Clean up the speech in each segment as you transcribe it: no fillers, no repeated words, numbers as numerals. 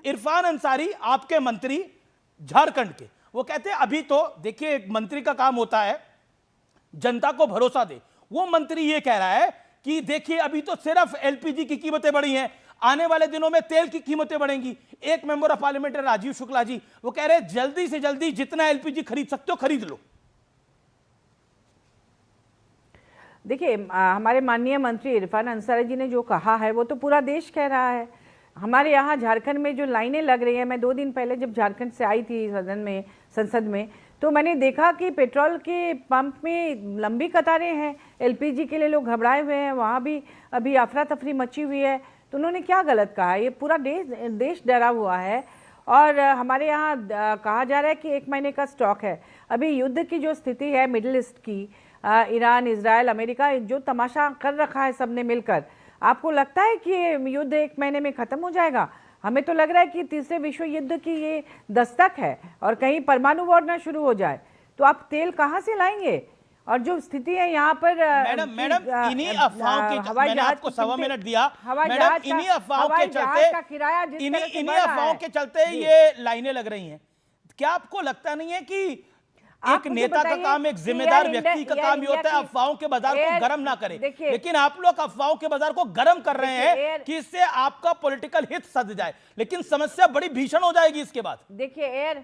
इरफान अंसारी आपके मंत्री झारखंड के, वो कहते हैं अभी तो देखिए एक मंत्री का काम होता है जनता को भरोसा दे। वो मंत्री ये कह रहा है कि देखिए अभी तो सिर्फ एलपीजी की कीमतें बढ़ी हैं, आने वाले दिनों में तेल की कीमतें बढ़ेंगी। एक मेंबर ऑफ पार्लियामेंट है राजीव शुक्ला जी, वो कह रहे हैं जल्दी से जल्दी जितना एलपीजी खरीद सकते हो खरीद लो। देखिए हमारे माननीय मंत्री इरफान अंसारी जी ने जो कहा है वो तो पूरा देश कह रहा है। हमारे यहाँ झारखंड में जो लाइनें लग रही हैं, मैं 2 दिन पहले जब झारखंड से आई थी संसद में तो मैंने देखा कि पेट्रोल के पंप में लंबी कतारें हैं, एलपीजी के लिए लोग घबराए हुए हैं, वहाँ भी अभी अफरा तफरी मची हुई है। तो उन्होंने क्या गलत कहा? ये पूरा देश डरा हुआ है। और हमारे यहाँ कहा जा रहा है कि 1 महीने का स्टॉक है। अभी युद्ध की जो स्थिति है मिडिल ईस्ट की, ईरान, इजराइल, अमेरिका जो तमाशा कर रखा है सबने मिलकर, आपको लगता है कि ये युद्ध 1 महीने में ख़त्म हो जाएगा? हमें तो लग रहा है कि तीसरे विश्व युद्ध की ये दस्तक है और कहीं परमाणु वॉर ना शुरू हो जाए। तो आप तेल कहाँ से लाएंगे? और जो स्थिति है यहाँ पर मैडम इन्हीं अफवाहों के, मैंने आपको 1.25 मिनट दिया मैडम, इन्हीं अफवाहों के चलते, इन्हीं अफवाहों के चलते ये लाइनें लग रही हैं। क्या आपको लगता नहीं है कि एक नेता का काम, एक जिम्मेदार व्यक्ति का काम ये होता है अफवाहों के बाजार को गर्म ना करे, लेकिन आप लोग अफवाहों के बाजार को गर्म कर रहे हैं कि इससे आपका पॉलिटिकल हित सध जाए, लेकिन समस्या बड़ी भीषण हो जाएगी इसके बाद। देखिए एयर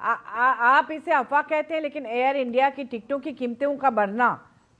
आप इसे अफवाह कहते हैं, लेकिन एयर इंडिया की टिकटों की कीमतों का बढ़ना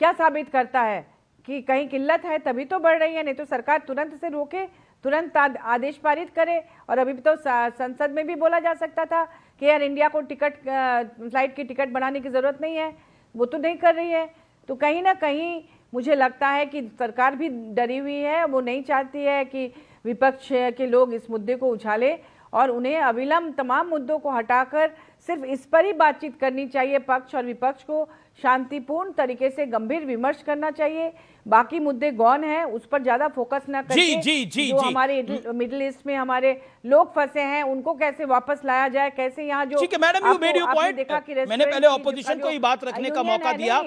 क्या साबित करता है कि कहीं किल्लत है तभी तो बढ़ रही है, नहीं तो सरकार तुरंत से रोके, तुरंत आदेश पारित करे। और अभी तो संसद में भी बोला जा सकता था कि एयर इंडिया को फ्लाइट की टिकट बढ़ाने की ज़रूरत नहीं है, वो तो नहीं कर रही है। तो कहीं ना कहीं मुझे लगता है कि सरकार भी डरी हुई है, वो नहीं चाहती है कि विपक्ष के लोग इस मुद्दे को उछाले, और उन्हें अविलंब तमाम मुद्दों को हटाकर सिर्फ इस पर ही बातचीत करनी चाहिए। पक्ष और विपक्ष को शांतिपूर्ण तरीके से गंभीर विमर्श करना चाहिए। बाकी मुद्दे गौन हैं, उस पर ज्यादा फोकस ना करके जो हमारे मिडिल ईस्ट में हमारे लोग फंसे हैं उनको कैसे वापस लाया जाए, कैसे यहाँ जो madam you made your point, मैंने पहले ऑपोजिशन को ही बात रखने का मौका दिया।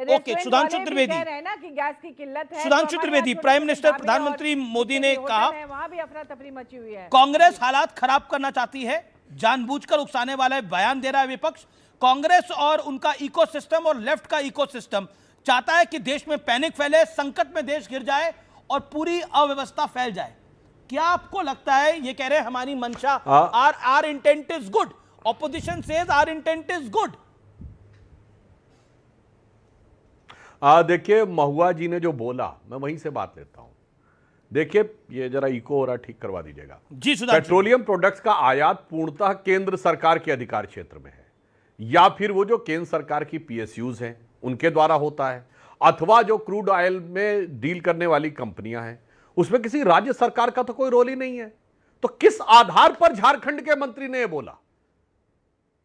ओके, सुधांशु त्रिवेदी कह रहे हैं ना कि गैस की किल्लत है। सुधांशु त्रिवेदी, प्राइम मिनिस्टर प्रधानमंत्री मोदी ने कहा वहां भी अफरा तफरी मची हुई है, कांग्रेस हालात खराब करना चाहती है, जानबूझकर उकसाने वाला बयान दे रहा है विपक्ष। कांग्रेस और उनका इकोसिस्टम और लेफ्ट का इकोसिस्टम चाहता है कि देश में पैनिक फैले, संकट में देश गिर जाए और पूरी अव्यवस्था फैल जाए। क्या आपको लगता है, ये कह रहे हैं हमारी मंशा, our intent is good, opposition says our intent is good. देखिए महुआ जी ने जो बोला, मैं वहीं से बात लेता हूं। देखिए ये जरा इको हो रहा, ठीक करवा दीजिएगा जी। पेट्रोलियम प्रोडक्ट्स का आयात पूर्णतः केंद्र सरकार के अधिकार क्षेत्र में है, या फिर वो जो केंद्र सरकार की पीएसयूज हैं उनके द्वारा होता है, अथवा जो क्रूड ऑयल में डील करने वाली कंपनियां हैं, उसमें किसी राज्य सरकार का तो कोई रोल ही नहीं है। तो किस आधार पर झारखंड के मंत्री ने यह बोला?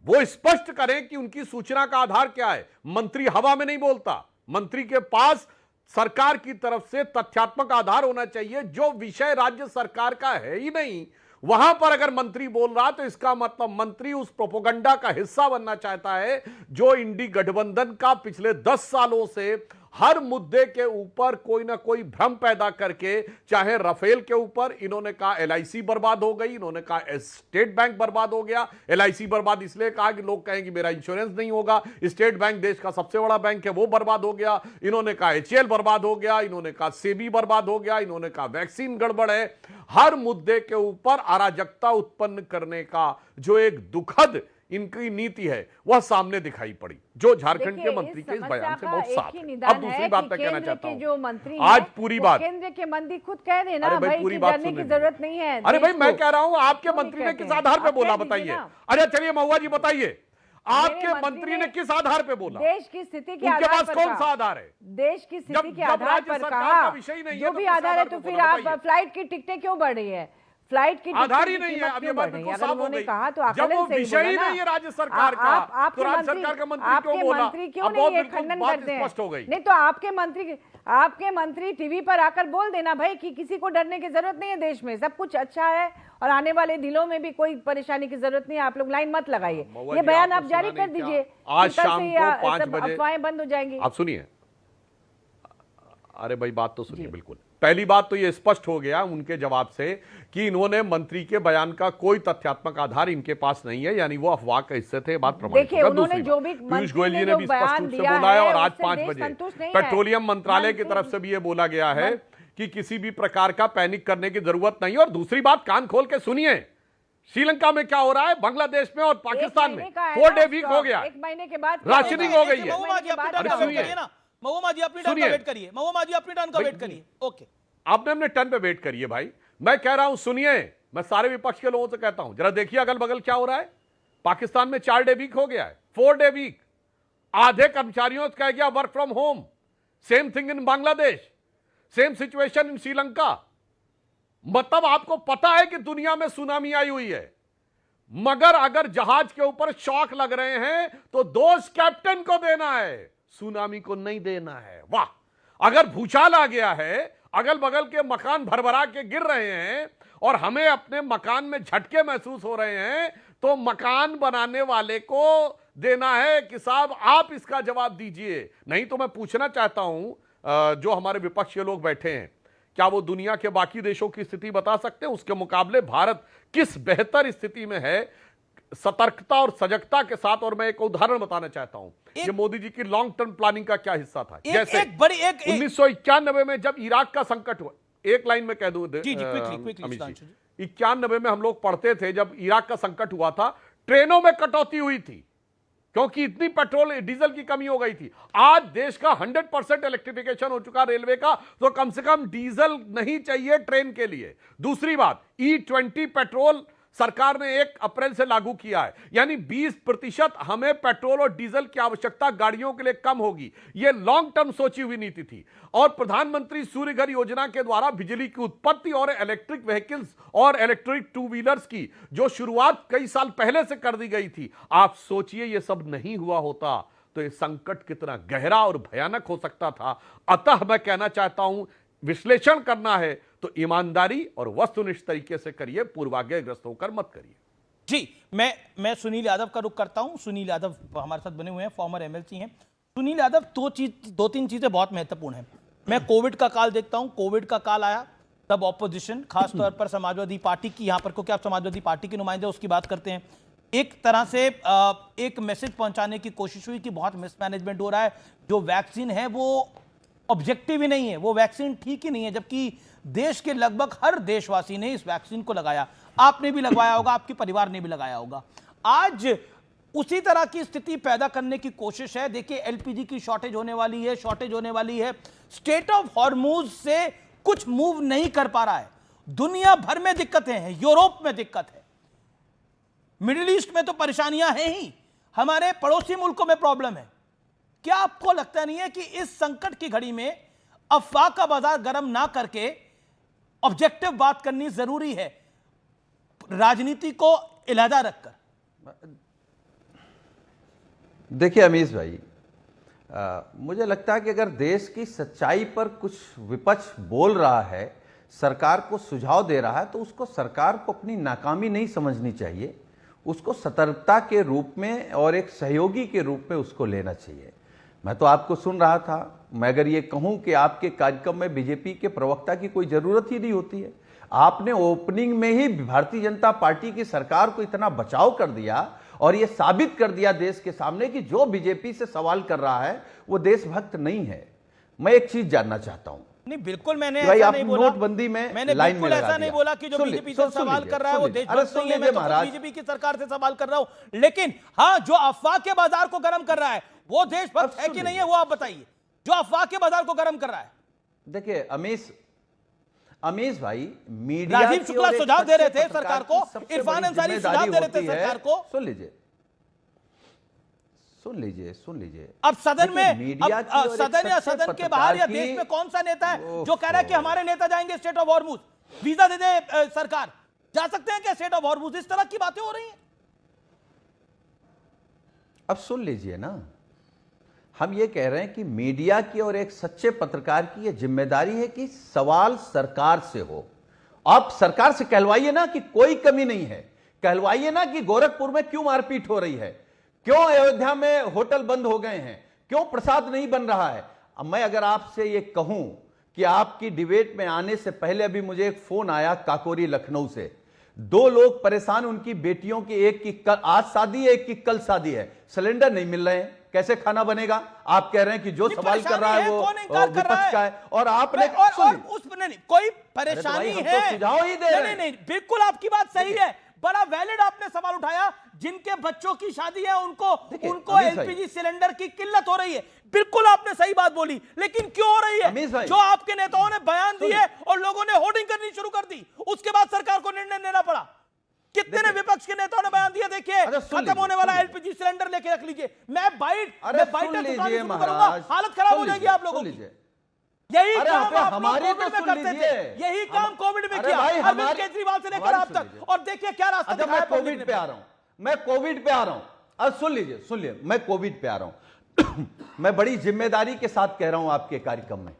वो स्पष्ट करें कि उनकी सूचना का आधार क्या है। मंत्री हवा में नहीं बोलता, मंत्री के पास सरकार की तरफ से तथ्यात्मक आधार होना चाहिए। जो विषय राज्य सरकार का है ही नहीं, वहां पर अगर मंत्री बोल रहा तो इसका मतलब मंत्री उस प्रोपोगंडा का हिस्सा बनना चाहता है जो इंडी गठबंधन का पिछले 10 सालों से हर मुद्दे के ऊपर कोई ना कोई भ्रम पैदा करके, चाहे राफेल के ऊपर इन्होंने कहा एलआईसी बर्बाद हो गई, इन्होंने कहा स्टेट बैंक बर्बाद हो गया। एलआईसी बर्बाद इसलिए कहा कि लोग कहेंगे मेरा इंश्योरेंस नहीं होगा, स्टेट बैंक देश का सबसे बड़ा बैंक है वो बर्बाद हो गया, इन्होंने कहा एचएएल बर्बाद हो गया, इन्होंने कहा सेबी बर्बाद हो गया, इन्होंने कहा वैक्सीन गड़बड़ है। हर मुद्दे के ऊपर अराजकता उत्पन्न करने का जो एक दुखद इनकी नीति है वह सामने दिखाई पड़ी, जो झारखंड के मंत्री के इस बयान से बहुत साफ है। अब दूसरी बात मैं कहना चाहता हूं, आज पूरी बात केंद्र के मंत्री खुद कह रहे ना भाई पूरी बात डरने की जरूरत नहीं है। अरे भाई मैं कह रहा हूं आपके मंत्री ने किस आधार पे बोला बताइए। अरे चलिए महुआ जी बताइए, आपके मंत्री ने किस आधार पे बोला? देश की स्थिति के आधार पर। उनके पास कौन सा आधार है? देश की स्थिति के आधार पर कहा, जो भी आधार है। तो फिर आप फ्लाइट की टिकटें क्यों बढ़ रही है? फ्लाइट की आधार ही नहीं है। अब ये बात बिल्कुल साफ हो गई। कहा तो जब वो विषय ही नहीं है राज्य सरकार का, तो राज्य सरकार का मंत्री क्यों बोला? मंत्री क्यों नहीं ये खंडन करते हैं? स्पष्ट हो गई। नहीं तो आपके मंत्री टीवी पर आकर बोल देना भाई कि किसी को डरने की जरूरत नहीं है, देश में सब कुछ अच्छा है और आने वाले दिनों में भी कोई परेशानी की जरूरत नहीं है। आप लोग लाइन मत लगाइए, ये बयान आप जारी कर दीजिए, आज शाम को 5 बजे अफवाहें बंद हो जाएंगी। आप सुनिए, अरे भाई बात तो सुनिए बिल्कुल। पहली बात तो ये स्पष्ट हो गया उनके जवाब से कि इन्होंने मंत्री के बयान का कोई तथ्यात्मक आधार इनके पास नहीं है, यानी वो अफवाह का हिस्से थे। बात प्रमाणित देखिए, उन्होंने जो भी पीयूष गोयल जी ने भी स्पष्ट रूप से बोला है और आज 5 बजे पेट्रोलियम मंत्रालय की तरफ से भी ये बोला गया है कि किसी भी प्रकार का पैनिक करने की जरूरत नहीं। और दूसरी बात, कान खोल के सुनिए, श्रीलंका में क्या हो रहा है, बांग्लादेश में और पाकिस्तान में 4 डे वीक हो गया, 1 महीने के बाद राशनिंग हो गई है। महुआ जी अपनी टर्न का वेट करिए। ओके, आपने अपने टर्न पे वेट करिए भाई, मैं कह रहा हूं सुनिए, मैं सारे विपक्ष के लोगों से कहता हूं, जरा देखिए अगल बगल क्या हो रहा है। पाकिस्तान में 4 डे वीक हो गया है, 4 डे वीक, आधे कर्मचारियों से कह गया work from home. Same thing in Bangladesh, same situation in Sri Lanka. मतलब आपको पता है कि दुनिया में सुनामी आई हुई है, मगर अगर जहाज के ऊपर शॉक लग रहे हैं तो दोष कैप्टन को देना है, सुनामी को नहीं देना है। वाह, अगर भूचाल आ गया है, अगल बगल के मकान भरभरा के गिर रहे हैं और हमें अपने मकान में झटके महसूस हो रहे हैं, तो मकान बनाने वाले को देना है कि साहब आप इसका जवाब दीजिए। नहीं तो मैं पूछना चाहता हूं जो हमारे विपक्ष के लोग बैठे हैं, क्या वो दुनिया के बाकी देशों की स्थिति बता सकते हैं? उसके मुकाबले भारत किस बेहतर स्थिति में है सतर्कता और सजगता के साथ। और मैं एक उदाहरण बताना चाहता हूं, ये मोदी जी की लॉन्ग टर्म प्लानिंग का क्या हिस्सा था। जैसे 1991 में जब इराक का संकट हुआ, एक लाइन में कह दूं 91 में हम लोग पढ़ते थे, जब इराक का संकट हुआ था, ट्रेनों में कटौती हुई थी क्योंकि इतनी पेट्रोल डीजल की कमी हो गई थी। आज देश का 100% इलेक्ट्रिफिकेशन हो चुका रेलवे का, तो कम से कम डीजल नहीं चाहिए ट्रेन के लिए। दूसरी बात, E20 पेट्रोल सरकार ने 1 अप्रैल से लागू किया है, यानी 20% हमें पेट्रोल और डीजल की आवश्यकता गाड़ियों के लिए कम होगी। यह लॉन्ग टर्म सोची हुई नीति थी। और प्रधानमंत्री सूर्य घर योजना के द्वारा बिजली की उत्पत्ति और इलेक्ट्रिक व्हीकल्स और इलेक्ट्रिक 2 व्हीलर्स की जो शुरुआत कई साल पहले से कर दी गई थी, आप सोचिए ये सब नहीं हुआ होता तो ये संकट कितना गहरा और भयानक हो सकता था। अतः मैं कहना चाहता हूं, विश्लेषण करना है तो ईमानदारी और वस्तुनिष्ठ तरीके से करिए, पूर्वाग्रहग्रस्त होकर मत करिए। जी, मैं सुनील यादव का रुख करता हूं। सुनील यादव हमारे साथ बने हुए हैं, फॉर्मर एमएलसी हैं। सुनील यादव, 2-3 चीजें बहुत महत्वपूर्ण हैं। मैं कोविड का काल देखता हूं, कोविड का काल आया तब ऑपोजिशन, खासतौर पर समाजवादी पार्टी की, यहां पर क्योंकि आप समाजवादी पार्टी के नुमाइंदे उसकी बात करते हैं, एक तरह से एक मैसेज पहुंचाने की कोशिश हुई कि बहुत मिसमैनेजमेंट हो रहा है, जो वैक्सीन है वो ऑब्जेक्टिव ही नहीं है, वो वैक्सीन ठीक ही नहीं है, जबकि देश के लगभग हर देशवासी ने इस वैक्सीन को लगाया। आपने भी लगवाया होगा, आपके परिवार ने भी लगाया होगा। आज उसी तरह की स्थिति पैदा करने की कोशिश है। देखिए, एलपीजी की शॉर्टेज होने वाली है, स्टेट ऑफ हॉर्मुज से कुछ मूव नहीं कर पा रहा है। दुनिया भर में दिक्कतें हैं, यूरोप में दिक्कत है, मिडिल ईस्ट में तो परेशानियां हैं ही, हमारे पड़ोसी मुल्कों में प्रॉब्लम है। क्या आपको लगता नहीं है कि इस संकट की घड़ी में अफवाह का बाजार गर्म ना करके ऑब्जेक्टिव बात करनी जरूरी है, राजनीति को इलादा रखकर? देखिए अमीश भाई, मुझे लगता है कि अगर देश की सच्चाई पर कुछ विपक्ष बोल रहा है, सरकार को सुझाव दे रहा है, तो उसको सरकार को अपनी नाकामी नहीं समझनी चाहिए, उसको सतर्कता के रूप में और एक सहयोगी के रूप में उसको लेना चाहिए। मैं तो आपको सुन रहा था, मैं अगर ये कहूं कि आपके कार्यक्रम में बीजेपी के प्रवक्ता की कोई जरूरत ही नहीं होती है। आपने ओपनिंग में ही भारतीय जनता पार्टी की सरकार को इतना बचाव कर दिया और ये साबित कर दिया देश के सामने कि जो बीजेपी से सवाल कर रहा है वो देशभक्त नहीं है। मैं एक चीज जानना चाहता हूं। नहीं, बिल्कुल मैंने भाई ऐसा आप नहीं बोला, नोटबंदी में मैंने लाइन बिल्कुल में ऐसा नहीं बोला कि जो बीजेपी से सवाल कर रहा है वो देशभक्त नहीं है। मैं तो बीजेपी की सरकार से सवाल कर रहा हूं, लेकिन हाँ, जो अफवाह के बाजार को गर्म कर रहा है वो देशभक्त है कि नहीं है, वो आप बताइए। जो अफवाह के बाजार को गर्म कर रहा है, देखिए अमीश भाई, मीडिया राजीव शुक्ला सुझाव दे रहे थे सरकार को, इरफान अंसारी सुझाव दे रहे थे सरकार को। सुन लीजिए अब सदन में, अब सदन के बाहर या देश में कौन सा नेता है जो कह रहा है कि हमारे नेता जाएंगे स्टेट ऑफ हॉर्मुज, वीजा दे दे सरकार, जा सकते हैं क्या स्टेट ऑफ हॉर्मुज? इस तरह की बातें हो रही हैं। अब सुन लीजिए ना, हम ये कह रहे हैं कि मीडिया की और एक सच्चे पत्रकार की ये जिम्मेदारी है कि सवाल सरकार से हो। आप सरकार से कहलवाइए ना कि कोई कमी नहीं है, कहलवाइए ना कि गोरखपुर में क्यों मारपीट हो रही है, क्यों अयोध्या में होटल बंद हो गए हैं, क्यों प्रसाद नहीं बन रहा है। अब मैं अगर आपसे ये कहूं कि आपकी डिबेट में आने से पहले अभी मुझे एक फोन आया काकोरी लखनऊ से। 2 लोग परेशान, उनकी बेटियों की एक की कल आज शादी है, एक की कल शादी है, सिलेंडर नहीं मिल रहे हैं, कैसे खाना बनेगा? आप कह रहे हैं कि जो सवाल कर रहा है वो विपक्ष का है, और आपने और उस नहीं, कोई परेशानी है, सुझाव ही दे रहे हैं। नहीं, बिल्कुल आपकी बात सही है, बड़ा वैलिड आपने सवाल उठाया। जिनके बच्चों की शादी है उनको एलपीजी सिलेंडर की किल्लत हो रही है, बिल्कुल आपने सही बात बोली, लेकिन क्यों हो रही है? जो आपके नेताओं ने बयान दिए और लोगों ने होर्डिंग करनी शुरू कर दी, उसके बाद सरकार को निर्णय लेना पड़ा। कितने ने विपक्ष के नेताओं ने बयन दिया, देखिए खत्म होने वाला एलपीजी सिलेंडर लेके रख लीजिए। मैं बाइट करूंगा, हालत खराब हो जाएगी आप लोगों की। यही काम आप कोविड में करते थे, यही काम कोविड में किया अरविंद केजरीवाल से लेकर आप तक, और देखिए क्या रास्ता दिखाया। मैं कोविड पे आ रहा हूं, मैं कोविड पे आ रहा हूं। अब सुन लीजिए, मैं कोविड पे आ रहा हूं। मैं बड़ी जिम्मेदारी के साथ कह रहा हूं आपके कार्यक्रम में,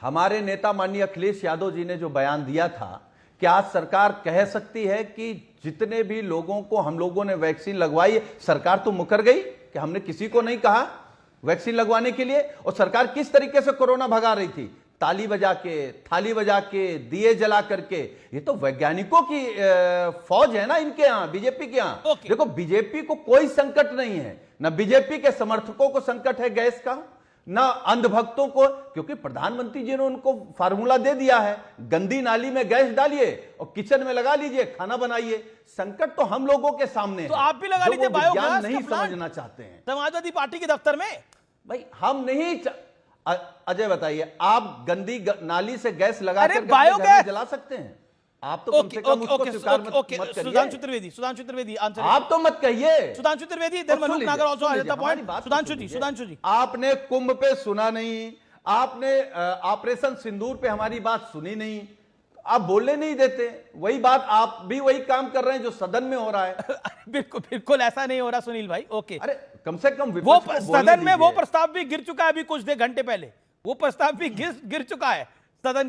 हमारे नेता माननीय अखिलेश यादव जी ने जो बयान दिया था कि आज सरकार कह सकती है कि जितने भी लोगों को हम लोगों ने वैक्सीन लगवाई, सरकार तो मुकर गई कि हमने किसी को नहीं कहा वैक्सीन लगवाने के लिए। और सरकार किस तरीके से कोरोना भगा रही थी, ताली बजा के, थाली बजा के, दिए जला करके। ये तो वैज्ञानिकों की फौज है ना इनके यहाँ, बीजेपी के यहाँ। देखो बीजेपी को कोई संकट नहीं है, ना बीजेपी के समर्थकों को संकट है गैस का, ना अंधभक्तों को, क्योंकि प्रधानमंत्री जी ने उनको फार्मूला दे दिया है, गंदी नाली में गैस डालिए और किचन में लगा लीजिए, खाना बनाइए। संकट तो हम लोगों के सामने तो आप भी लगा लीजिए बायोगैस, नहीं समझना चाहते हैं समाजवादी पार्टी के दफ्तर में। भाई हम नहीं अजय बताइए, आप गंदी नाली से गैस लगा कर बायोगैस जला सकते हैं? आप तो कम से कम उसको स्वीकार मत करिए। सुधांशु त्रिवेदी आंसर। आप तो मत कहिए। Sudhanshu Trivedi, then Manoj Nagar also has the point. Sudhanshu ji आपने कुंभ पे सुना नहीं, आपने ऑपरेशन सिंदूर पे हमारी बात सुनी नहीं, आप बोलने नहीं देते। वही बात, आप भी वही काम कर रहे हैं जो सदन में हो रहा है। बिल्कुल ऐसा नहीं हो रहा सुनील भाई। ओके, अरे कम से कम वो सदन में वो प्रस्ताव भी गिर चुका है, अभी कुछ घंटे पहले वो प्रस्ताव भी गिर चुका है सदन के